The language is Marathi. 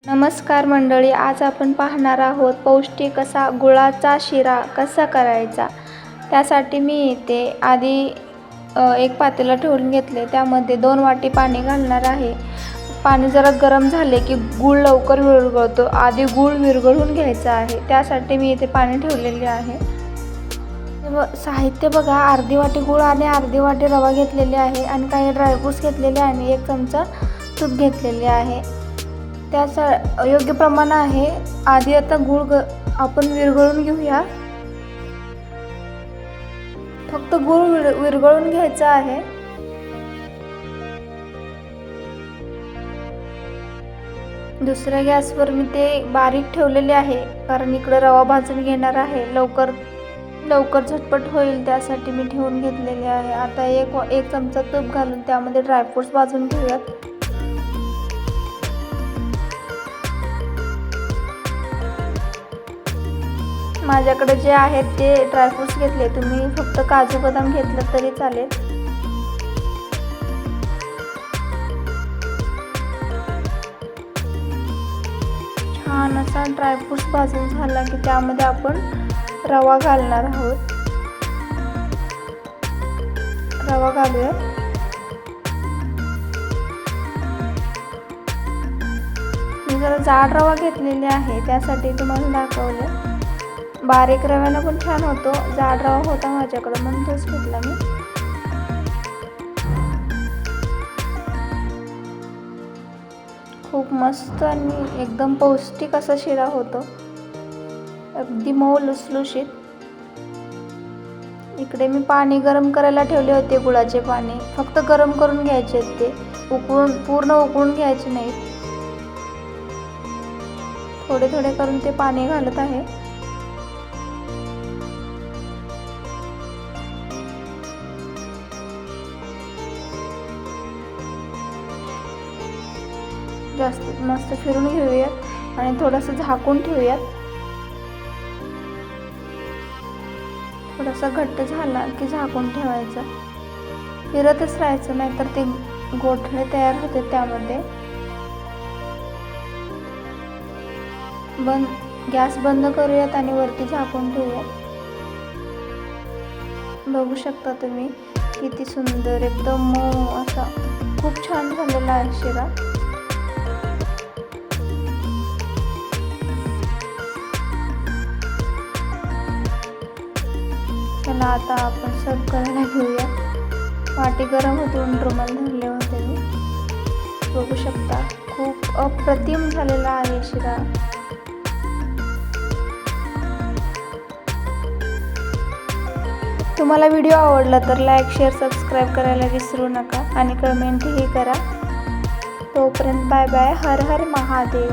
नमस्कार मंडळी, आज आपण पाहणार आहोत पौष्टिक असा गुळाचा शिरा कसा करायचा। त्यासाठी मी इथे आधी एक पातेलं ठेवून घेतले, त्यामध्ये 2 वाटी पाणी घालणार आहे। पाणी जरा गरम झाले की गूळ लवकर विरघळतो, आधी गूळ विरघळून घ्यायचा आहे। त्यासाठी मी इथे पाणी ठेवलेले आहे। साहित्य बघा, अर्धी वाटी गूळ आणि अर्धी वाटी रवा घेतलेले आहे आणि काही ड्रायफ्रूट्स घेतलेले आणि 1 चमचा तूप घेतलेले आहे। त्याचा योग्य प्रमाण आहे। आधी आता गूळ आपण विरघळून घेऊया। फक्त गूळ विरघळून घ्यायचा आहे। दुसऱ्या गॅसवर मी ते बारीक ठेवलेले आहे, कारण इकडे रवा भाजून घेणार आहे। लवकर झटपट होईल त्यासाठी मी ठेवून घेतलेले आहे। आता एक चमचा तूप घालून त्यामध्ये ड्रायफ्रूट्स भाजून घेऊयात। माझ्याकडे जे आहेत ते ड्रायफ्रूट्स घेतले, तुम्ही फक्त काजू बदाम घेतलं तरी चालेल। छान असा ड्रायफ्रूट्स भाजून झाला की त्यामध्ये आपण रवा घालणार आहोत। रवा घालूया। मी जरा जाड रवा घेतलेले आहे, त्यासाठी तुम्हाला दाखवले। बारीक रव्यानं पण छान होतो, जाड रवा होता माझ्याकडे म्हणून तोच घेतला मी। खूप मस्त आणि एकदम पौष्टिक असा शिरा होतो, अगदी मऊ लुसलुशीत। इकडे मी पाणी गरम करायला ठेवले होते, गुळाचे पाणी फक्त गरम करून घ्यायचे, ते पूर्ण उकळून घ्यायचे नाही। थोडे थोडे करून ते पाणी घालत आहे। जास्त मस्त फिरून घेऊयात आणि थोडंसं झाकून ठेवूयात। थोडासा घट्ट झाला की झाकून ठेवायचं, फिरतच राहायचं, नाहीतर ते गोठळे तयार होते त्यामध्ये। गॅस बंद करूयात आणि वरती झाकून ठेवूयात। बघू शकता तुम्ही किती सुंदर, एकदम मऊ असा खूप छान झालेला आहे शिरा। चला आता आपण सर्व करायला घेऊया। वाटी गरम होती म्हणून रुमाल धरले होते मी। बघू शकता खूप अप्रतिम झालेला आहे शिरा। तुम्हाला व्हिडिओ आवडला तर लाईक, शेअर, सबस्क्राईब करायला विसरू नका आणि कमेंटही करा। तोपर्यंत बाय बाय, हर हर महादेव।